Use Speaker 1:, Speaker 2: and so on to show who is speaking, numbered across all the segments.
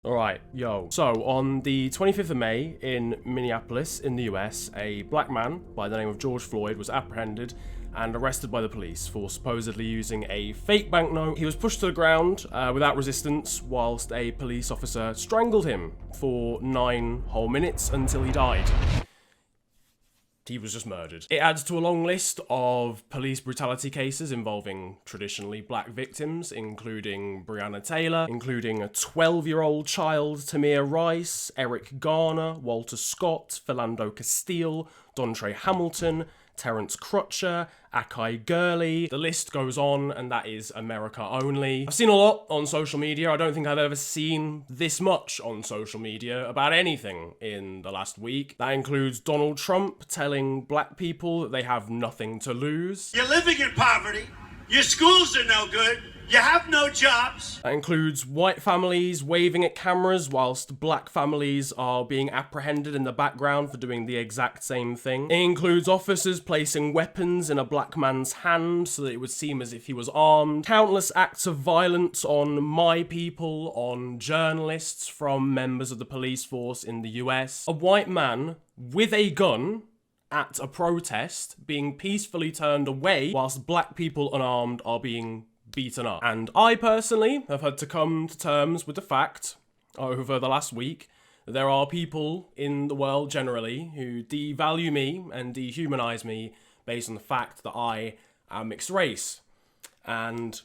Speaker 1: Alright, yo. So, on the 25th of May in Minneapolis, in the US, a black man by the name of George Floyd was apprehended and arrested by the police for supposedly using a fake banknote. He was pushed to the ground without resistance whilst a police officer strangled him for 9 whole minutes until he died. He was just murdered. It adds to a long list of police brutality cases involving traditionally black victims, including Breonna Taylor, including a 12-year-old child, Tamir Rice, Eric Garner, Walter Scott, Philando Castile, Dontre Hamilton, Terrence Crutcher, Akai Gurley. The list goes on, and that is America only. I've seen a lot on social media. I don't think I've ever seen this much on social media about anything in the last week. That includes Donald Trump telling black people that they have nothing to lose.
Speaker 2: You're living in poverty. Your schools are no good. You have no jobs.
Speaker 1: That includes white families waving at cameras whilst black families are being apprehended in the background for doing the exact same thing. It includes officers placing weapons in a black man's hand so that it would seem as if he was armed. Countless acts of violence on my people, on journalists from members of the police force in the US. A white man with a gun at a protest being peacefully turned away whilst black people unarmed are being beaten up. And I personally have had to come to terms with the fact over the last week that there are people in the world generally who devalue me and dehumanize me based on the fact that I am mixed race. And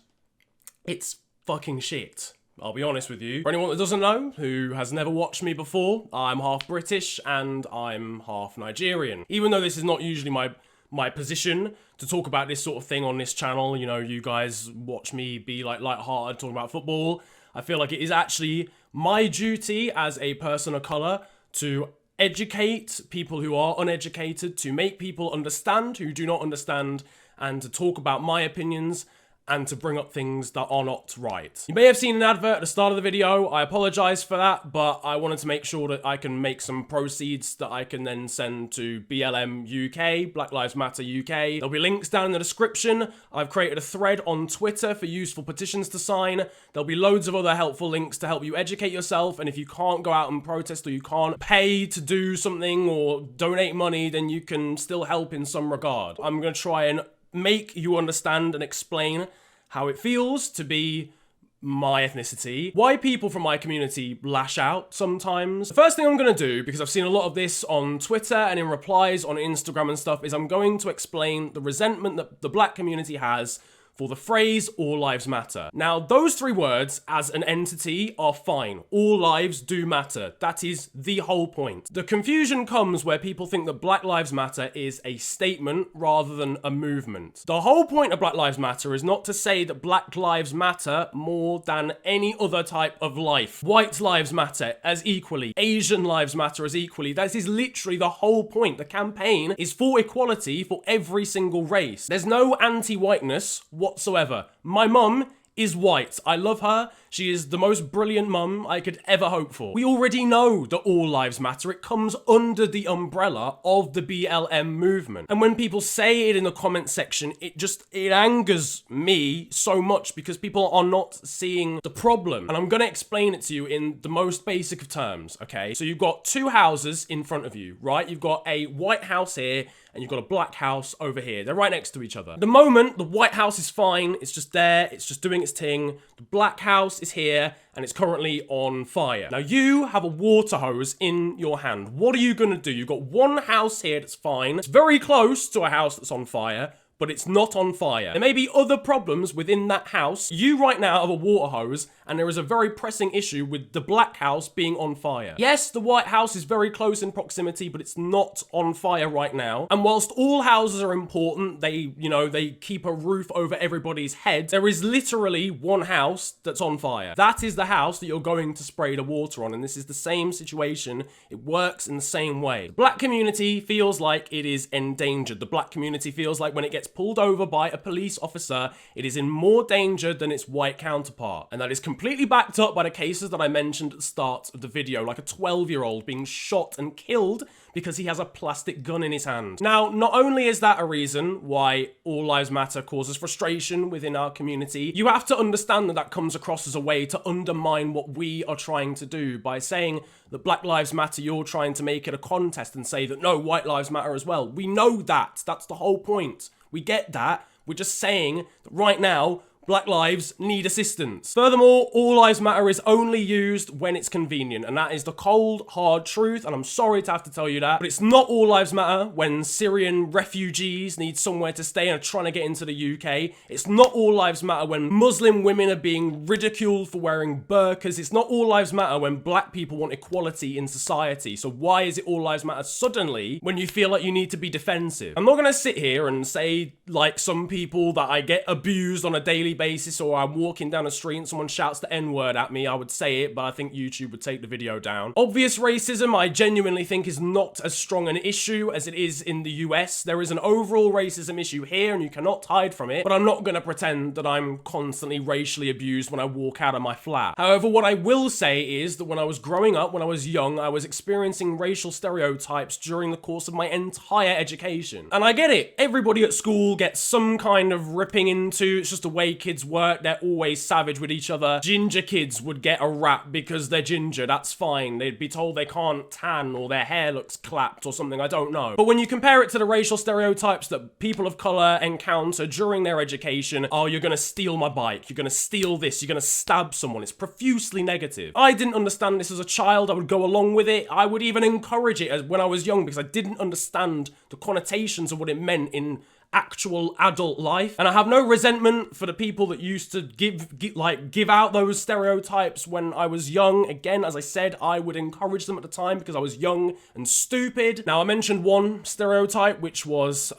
Speaker 1: it's fucking shit. I'll be honest with you. For anyone that doesn't know, who has never watched me before, I'm half British and I'm half Nigerian. Even though this is not usually my position to talk about this sort of thing on this channel, you know, you guys watch me be like lighthearted talking about football, I feel like it is actually my duty as a person of colour to educate people who are uneducated, to make people understand who do not understand, and to talk about my opinions and to bring up things that are not right. You may have seen an advert at the start of the video. I apologise for that, but I wanted to make sure that I can make some proceeds that I can then send to BLM UK, Black Lives Matter UK. There'll be links down in the description. I've created a thread on Twitter for useful petitions to sign. There'll be loads of other helpful links to help you educate yourself, and if you can't go out and protest or you can't pay to do something or donate money, then you can still help in some regard. I'm going to try and make you understand and explain how it feels to be my ethnicity, why people from my community lash out sometimes. The first thing I'm going to do, because I've seen a lot of this on Twitter and in replies on Instagram and stuff, is I'm going to explain the resentment that the black community has for the phrase all lives matter. Now, those 3 words as an entity are fine. All lives do matter. That is the whole point. The confusion comes where people think that Black Lives Matter is a statement rather than a movement. The whole point of Black Lives Matter is not to say that Black lives matter more than any other type of life. White lives matter as equally. Asian lives matter as equally. That is literally the whole point. The campaign is for equality for every single race. There's no anti-whiteness whatsoever. My mum is white. I love her. She is the most brilliant mum I could ever hope for. We already know that all lives matter. It comes under the umbrella of the BLM movement. And when people say it in the comment section, it angers me so much because people are not seeing the problem. And I'm gonna explain it to you in the most basic of terms, okay? So you've got 2 houses in front of you, right? You've got a white house here and you've got a black house over here. They're right next to each other. At the moment, the white house is fine. It's just there. It's just doing its thing. The black house is here and it's currently on fire. Now you have a water hose in your hand. What are you gonna do? You've got one house here that's fine. It's very close to a house that's on fire, but it's not on fire. There may be other problems within that house. You right now have a water hose, and there is a very pressing issue with the black house being on fire. Yes, the white house is very close in proximity, but it's not on fire right now. And whilst all houses are important, they keep a roof over everybody's head, there is literally one house that's on fire. That is the house that you're going to spray the water on, and this is the same situation. It works in the same way. The black community feels like it is endangered. The black community feels like when it gets gets pulled over by a police officer, it is in more danger than its white counterpart. And that is completely backed up by the cases that I mentioned at the start of the video, like a 12-year-old being shot and killed because he has a plastic gun in his hand. Now, not only is that a reason why All Lives Matter causes frustration within our community, you have to understand that that comes across as a way to undermine what we are trying to do by saying that Black Lives Matter, you're trying to make it a contest and say that no, white lives matter as well. We know that. That's the whole point. We get that. We're just saying that right now, Black lives need assistance. Furthermore, All Lives Matter is only used when it's convenient, and that is the cold, hard truth, and I'm sorry to have to tell you that, but it's not All Lives Matter when Syrian refugees need somewhere to stay and are trying to get into the UK. It's not All Lives Matter when Muslim women are being ridiculed for wearing burqas. It's not All Lives Matter when black people want equality in society. So why is it All Lives Matter suddenly when you feel like you need to be defensive? I'm not gonna sit here and say, like some people, that I get abused on a daily basis, or I'm walking down the street and someone shouts the N-word at me. I would say it, but I think YouTube would take the video down. Obvious racism, I genuinely think, is not as strong an issue as it is in the US. There is an overall racism issue here, and you cannot hide from it, but I'm not gonna pretend that I'm constantly racially abused when I walk out of my flat. However, what I will say is that when I was growing up, when I was young, I was experiencing racial stereotypes during the course of my entire education. And I get it. Everybody at school gets some kind of ripping into. It's just the way kids work. They're always savage with each other. Ginger kids would get a rap because they're ginger. That's fine. They'd be told they can't tan or their hair looks clapped or something. I don't know. But when you compare it to the racial stereotypes that people of color encounter during their education, oh, you're gonna steal my bike. You're gonna steal this. You're gonna stab someone. It's profusely negative. I didn't understand this as a child. I would go along with it. I would even encourage it as when I was young because I didn't understand the connotations of what it meant in actual adult life. And I have no resentment for the people that used to give out those stereotypes when I was young. Again, as I said, I would encourage them at the time because I was young and stupid. Now, I mentioned one stereotype, which was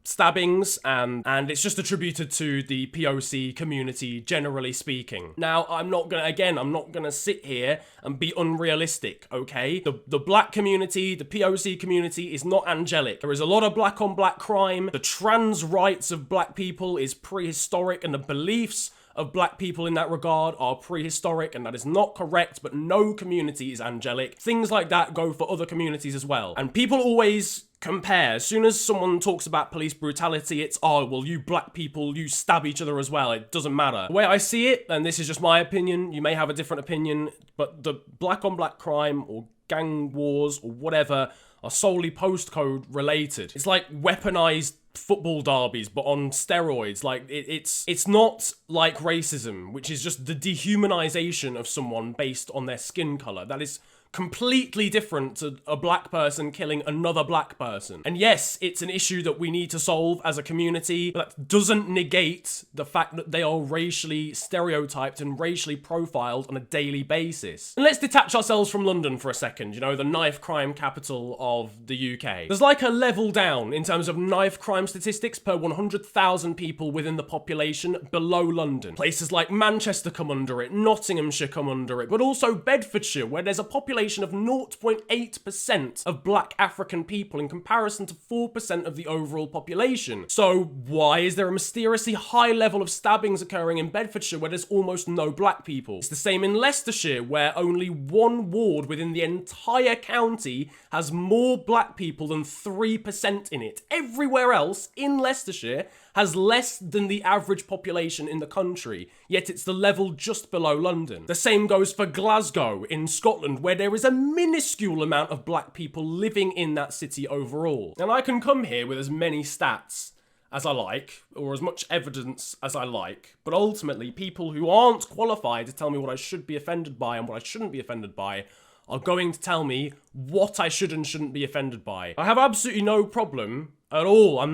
Speaker 1: stabbings, and it's just attributed to the POC community, generally speaking. Now, I'm not gonna sit here and be unrealistic, okay? The black community, the POC community is not angelic. There is a lot of black on black crime. The trans rights of black people is prehistoric, and the beliefs of black people in that regard are prehistoric, and that is not correct, but no community is angelic. Things like that go for other communities as well. And people always compare. As soon as someone talks about police brutality, it's, oh, well, you black people, you stab each other as well. It doesn't matter. The way I see it, and this is just my opinion, you may have a different opinion, but the black on black crime or gang wars or whatever are solely postcode related. It's like weaponized football derbies, but on steroids. Like, it's not like racism, which is just the dehumanization of someone based on their skin color. That is completely different to a black person killing another black person. And yes, it's an issue that we need to solve as a community, but that doesn't negate the fact that they are racially stereotyped and racially profiled on a daily basis. And let's detach ourselves from London for a second, you know, the knife crime capital of the UK. There's like a level down in terms of knife crime statistics per 100,000 people within the population below London. Places like Manchester come under it, Nottinghamshire come under it, but also Bedfordshire, where there's a population of 0.8% of black African people in comparison to 4% of the overall population. So why is there a mysteriously high level of stabbings occurring in Bedfordshire where there's almost no black people? It's the same in Leicestershire, where only one ward within the entire county has more black people than 3% in it. Everywhere else in Leicestershire has less than the average population in the country, yet it's the level just below London. The same goes for Glasgow in Scotland, where there is a minuscule amount of black people living in that city overall. And I can come here with as many stats as I like, or as much evidence as I like, but ultimately people who aren't qualified to tell me what I should be offended by and what I shouldn't be offended by are going to tell me what I should and shouldn't be offended by. I have absolutely no problem at all.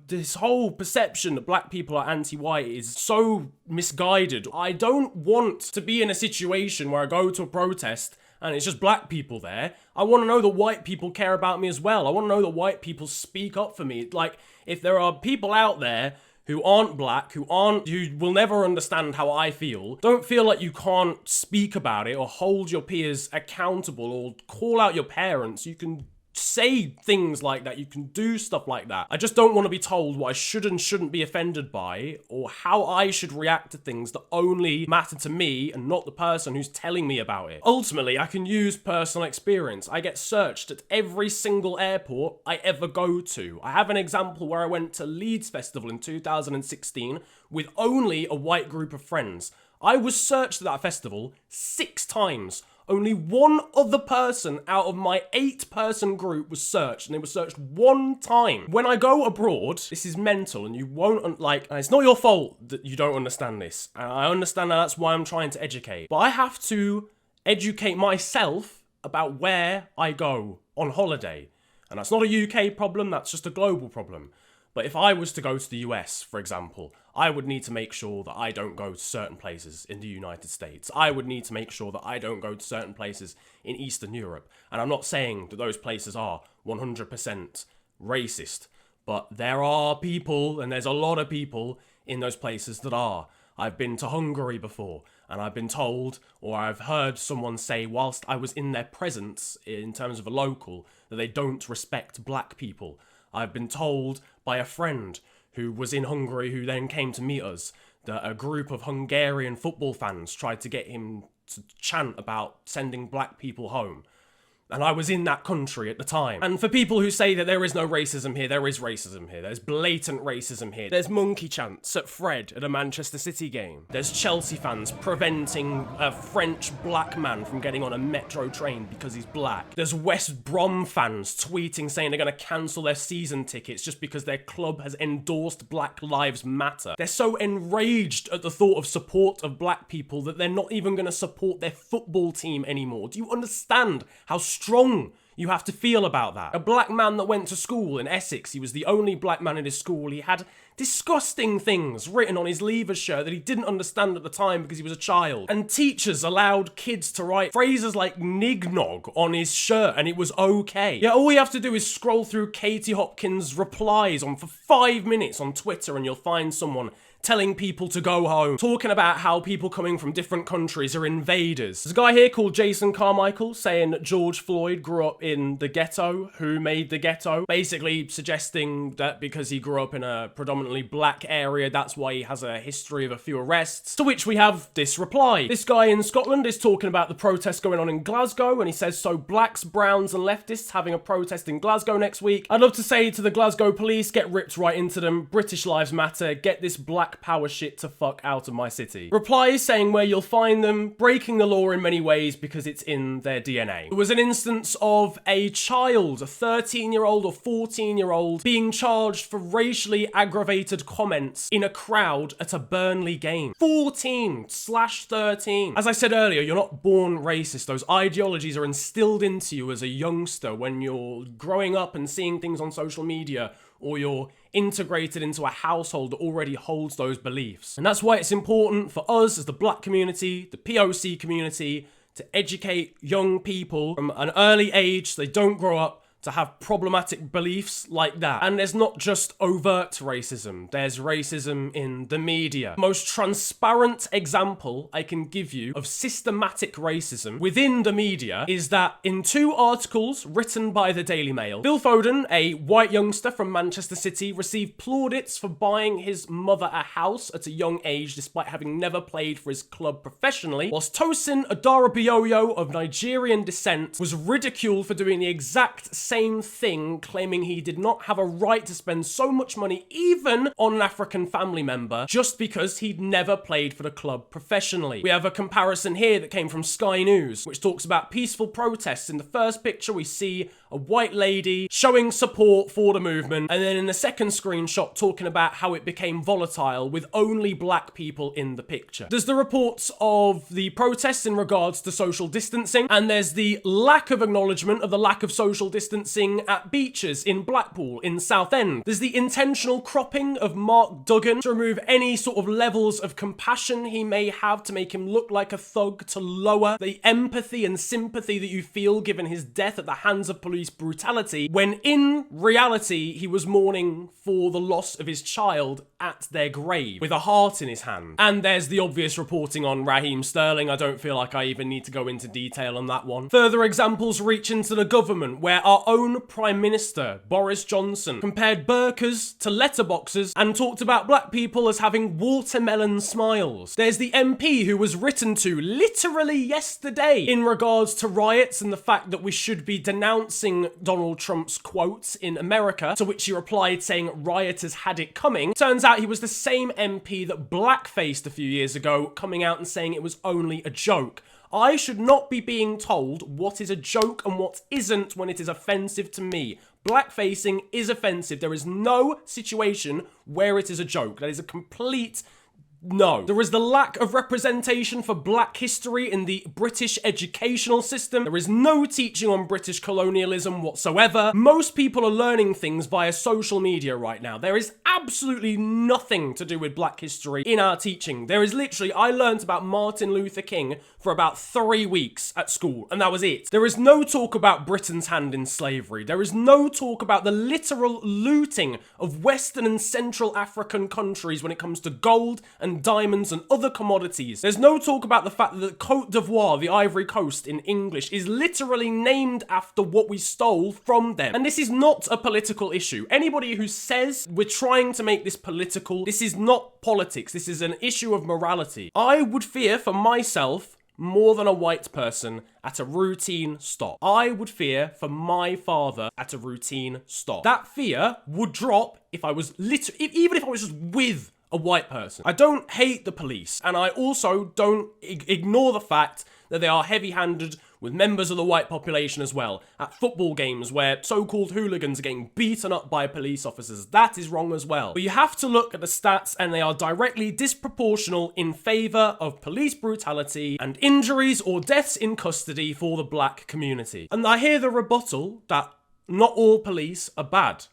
Speaker 1: This whole perception that black people are anti-white is so misguided. I don't want to be in a situation where I go to a protest and it's just black people there. I want to know that white people care about me as well. I want to know that white people speak up for me. Like, if there are people out there who aren't black, who will never understand how I feel, don't feel like you can't speak about it or hold your peers accountable or call out your parents. You can say things like that. You can do stuff like that. I just don't want to be told what I should and shouldn't be offended by, or how I should react to things that only matter to me and not the person who's telling me about it. Ultimately, I can use personal experience. I get searched at every single airport I ever go to. I have an example where I went to Leeds Festival in 2016 with only a white group of friends. I was searched at that festival 6 times. Only one other person out of my 8-person group was searched, and they were searched 1 time. When I go abroad, this is mental, and you won't, it's not your fault that you don't understand this. And I understand that, that's why I'm trying to educate. But I have to educate myself about where I go on holiday. And that's not a UK problem, that's just a global problem. But if I was to go to the US, for example, I would need to make sure that I don't go to certain places in the United States. I would need to make sure that I don't go to certain places in Eastern Europe. And I'm not saying that those places are 100% racist, but there are people, and there's a lot of people in those places that are. I've been to Hungary before, and I've been told, or I've heard someone say whilst I was in their presence, in terms of a local, that they don't respect black people. I've been told by a friend who was in Hungary, who then came to meet us, that a group of Hungarian football fans tried to get him to chant about sending black people home. And I was in that country at the time. And for people who say that there is no racism here, there is racism here. There's blatant racism here. There's monkey chants at Fred at a Manchester City game. There's Chelsea fans preventing a French black man from getting on a metro train because he's black. There's West Brom fans tweeting saying they're going to cancel their season tickets just because their club has endorsed Black Lives Matter. They're so enraged at the thought of support of black people that they're not even going to support their football team anymore. Do you understand how strong you have to feel about that? A black man that went to school in Essex, he was the only black man in his school. He had disgusting things written on his leavers shirt that he didn't understand at the time because he was a child. And teachers allowed kids to write phrases like nignog on his shirt and it was okay. Yeah, all you have to do is scroll through Katie Hopkins' replies for 5 minutes on Twitter and you'll find someone telling people to go home, talking about how people coming from different countries are invaders. There's a guy here called Jason Carmichael saying that George Floyd grew up in the ghetto. Who made the ghetto? Basically suggesting that because he grew up in a predominantly black area, that's why he has a history of a few arrests. To which we have this reply. This guy in Scotland is talking about the protest going on in Glasgow, and he says, so blacks, browns and leftists having a protest in Glasgow next week. I'd love to say to the Glasgow police, get ripped right into them. British lives matter. Get this black power shit to fuck out of my city. Replies saying where you'll find them, breaking the law in many ways because it's in their DNA. It was an instance of a child, a 13-year-old or 14-year-old, being charged for racially aggravated comments in a crowd at a Burnley game. 14/13. As I said earlier, you're not born racist. Those ideologies are instilled into you as a youngster when you're growing up and seeing things on social media, or you're integrated into a household that already holds those beliefs. And that's why it's important for us as the black community, the POC community, to educate young people from an early age so they don't grow up to have problematic beliefs like that. And there's not just overt racism, there's racism in the media. The most transparent example I can give you of systematic racism within the media is that in 2 articles written by the Daily Mail, Phil Foden, a white youngster from Manchester City, received plaudits for buying his mother a house at a young age despite having never played for his club professionally, whilst Tosin Adarabioyo of Nigerian descent was ridiculed for doing the exact same thing, claiming he did not have a right to spend so much money even on an African family member just because he'd never played for the club professionally. We have a comparison here that came from Sky News, which talks about peaceful protests. In the first picture, we see a white lady showing support for the movement, and then in the second screenshot talking about how it became volatile with only black people in the picture. There's the reports of the protests in regards to social distancing, and there's the lack of acknowledgement of the lack of social distancing at beaches in Blackpool, in Southend. There's the intentional cropping of Mark Duggan to remove any sort of levels of compassion he may have to make him look like a thug, to lower the empathy and sympathy that you feel given his death at the hands of police police brutality, when in reality he was mourning for the loss of his child at their grave, with a heart in his hand. And there's the obvious reporting on Raheem Sterling. I don't feel like I even need to go into detail on that one. Further examples reach into the government, where our own Prime Minister, Boris Johnson, compared burqas to letterboxes and talked about black people as having watermelon smiles. There's the MP who was written to literally yesterday in regards to riots and the fact that we should be denouncing Donald Trump's quotes in America, to which he replied saying rioters had it coming. Turns out he was the same MP that blackfaced a few years ago, coming out and saying it was only a joke. I should not be being told what is a joke and what isn't when it is offensive to me. Blackfacing is offensive. There is no situation where it is a joke. That is a complete no. There is the lack of representation for black history in the British educational system. There is no teaching on British colonialism whatsoever. Most people are learning things via social media right now. There is absolutely nothing to do with black history in our teaching. There is literally, I learned about Martin Luther King for about 3 weeks at school, and that was it. There is no talk about Britain's hand in slavery. There is no talk about the literal looting of Western and Central African countries when it comes to gold and diamonds and other commodities. There's no talk about the fact that Côte d'Ivoire, the Ivory Coast in English, is literally named after what we stole from them. And this is not a political issue. Anybody who says we're trying to make this political, this is not politics. This is an issue of morality. I would fear for myself more than a white person at a routine stop. I would fear for my father at a routine stop. That fear would drop if I was even if I was just with a white person. I don't hate the police, and I also don't ignore the fact that they are heavy-handed with members of the white population as well, at football games where so-called hooligans are getting beaten up by police officers. That is wrong as well. But you have to look at the stats, and they are directly disproportional in favour of police brutality and injuries or deaths in custody for the black community. And I hear the rebuttal that not all police are bad.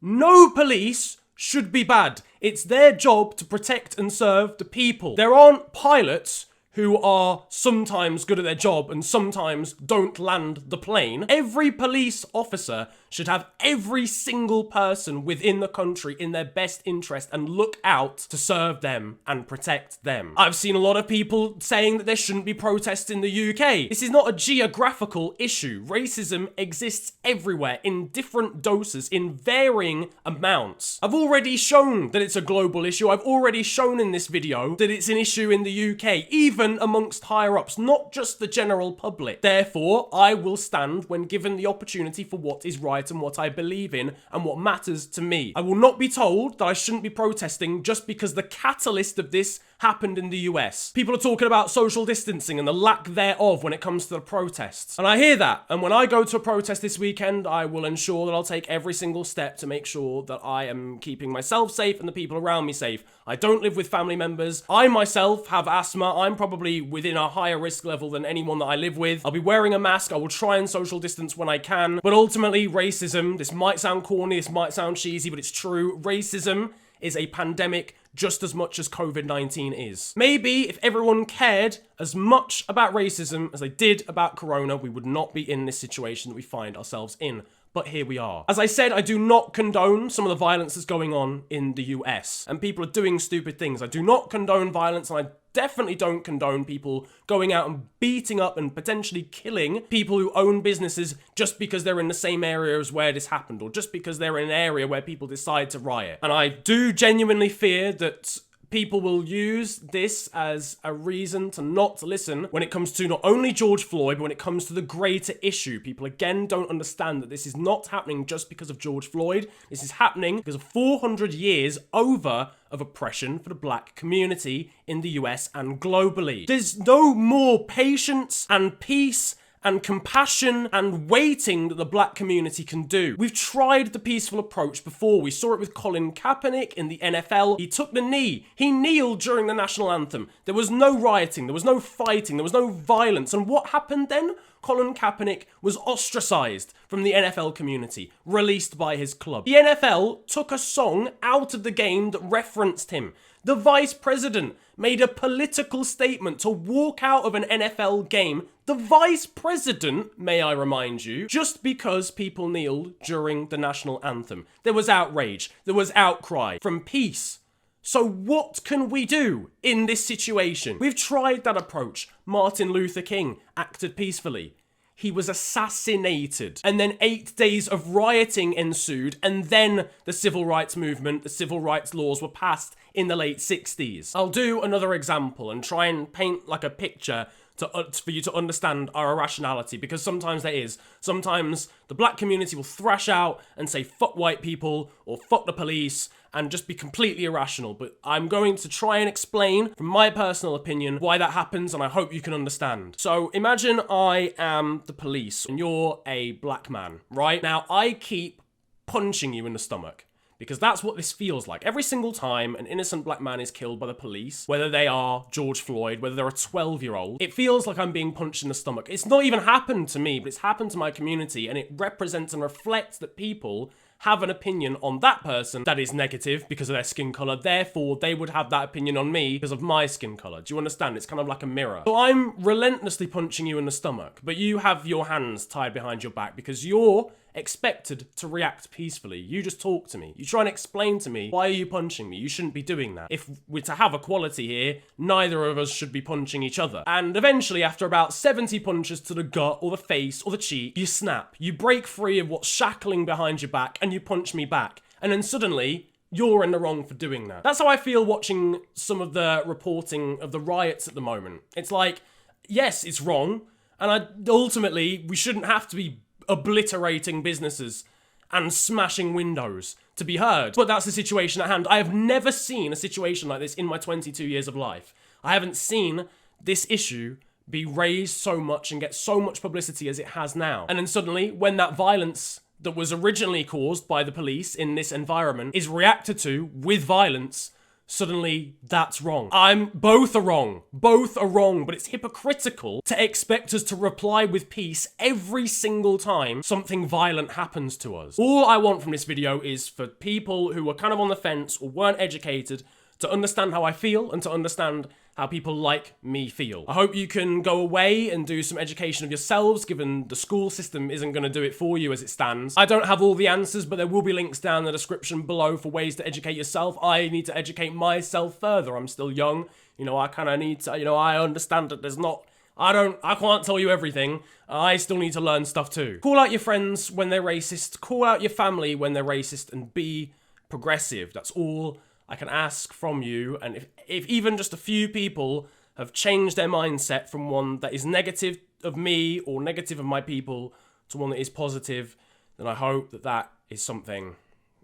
Speaker 1: No police should be bad. It's their job to protect and serve the people. There aren't pilots who are sometimes good at their job and sometimes don't land the plane. Every police officer should have every single person within the country in their best interest and look out to serve them and protect them. I've seen a lot of people saying that there shouldn't be protests in the UK. This is not a geographical issue. Racism exists everywhere in different doses, in varying amounts. I've already shown that it's a global issue. I've already shown in this video that it's an issue in the UK, even amongst higher-ups, not just the general public. Therefore, I will stand when given the opportunity for what is right and what I believe in and what matters to me. I will not be told that I shouldn't be protesting just because the catalyst of this happened in the US. People are talking about social distancing and the lack thereof when it comes to the protests. And I hear that. And when I go to a protest this weekend, I will ensure that I'll take every single step to make sure that I am keeping myself safe and the people around me safe. I don't live with family members. I myself have asthma. I'm probably within a higher risk level than anyone that I live with. I'll be wearing a mask. I will try and social distance when I can. But ultimately, racism, this might sound corny, this might sound cheesy, but it's true. Racism is a pandemic just as much as COVID-19 is. Maybe if everyone cared as much about racism as they did about corona, we would not be in this situation that we find ourselves in. But here we are. As I said, I do not condone some of the violence that's going on in the US. And people are doing stupid things. I do not condone violence, and I definitely don't condone people going out and beating up and potentially killing people who own businesses just because they're in the same area as where this happened, or just because they're in an area where people decide to riot. And I do genuinely fear that people will use this as a reason to not listen when it comes to not only George Floyd, but when it comes to the greater issue. People again don't understand that this is not happening just because of George Floyd. This is happening because of 400 years over of oppression for the black community in the US and globally. There's no more patience and peace and compassion and waiting that the black community can do. We've tried the peaceful approach before. We saw it with Colin Kaepernick in the NFL. He took the knee. He kneeled during the national anthem. There was no rioting. There was no fighting. There was no violence. And what happened then? Colin Kaepernick was ostracized from the NFL community, released by his club. The NFL took a song out of the game that referenced him. The vice president made a political statement to walk out of an NFL game. The the vice president, may I remind you, just because people kneeled during the national anthem. There was outrage, there was outcry from peace. So what can we do in this situation? We've tried that approach. Martin Luther King acted peacefully. He was assassinated. And then 8 days of rioting ensued, and then the civil rights movement, the civil rights laws were passed in the late 60s. I'll do another example and try and paint like a picture for you to understand our irrationality, because sometimes there is. Sometimes the black community will thrash out and say fuck white people or fuck the police and just be completely irrational. But I'm going to try and explain from my personal opinion why that happens, and I hope you can understand. So imagine I am the police and you're a black man, right? Now I keep punching you in the stomach, because that's what this feels like. Every single time an innocent black man is killed by the police, whether they are George Floyd, whether they're a 12-year-old, it feels like I'm being punched in the stomach. It's not even happened to me, but it's happened to my community, and it represents and reflects that people have an opinion on that person that is negative because of their skin color. Therefore, they would have that opinion on me because of my skin color. Do you understand? It's kind of like a mirror. So I'm relentlessly punching you in the stomach, but you have your hands tied behind your back because you're expected to react peacefully. You just talk to me. You try and explain to me, why are you punching me? You shouldn't be doing that. If we're to have equality here, neither of us should be punching each other. And eventually, after about 70 punches to the gut or the face or the cheek, you snap. You break free of what's shackling behind your back and you punch me back. And then suddenly, you're in the wrong for doing that. That's how I feel watching some of the reporting of the riots at the moment. It's like, yes, it's wrong. And ultimately, we shouldn't have to be obliterating businesses and smashing windows to be heard. But that's the situation at hand. I have never seen a situation like this in my 22 years of life. I haven't seen this issue be raised so much and get so much publicity as it has now. And then suddenly, when that violence that was originally caused by the police in this environment is reacted to with violence, suddenly that's wrong. Both are wrong, but it's hypocritical to expect us to reply with peace every single time something violent happens to us. All I want from this video is for people who are kind of on the fence or weren't educated to understand how I feel and to understand how people like me feel. I hope you can go away and do some education of yourselves, given the school system isn't going to do it for you as it stands. I don't have all the answers, but there will be links down in the description below for ways to educate yourself. I need to educate myself further. I'm still young. You know, I kind of need to, I understand that there's not, I can't tell you everything. I still need to learn stuff too. Call out your friends when they're racist. Call out your family when they're racist, and be progressive. That's all I can ask from you. And if even just a few people have changed their mindset from one that is negative of me or negative of my people to one that is positive, then I hope that that is something.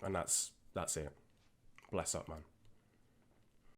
Speaker 1: And that's it. Bless up, man.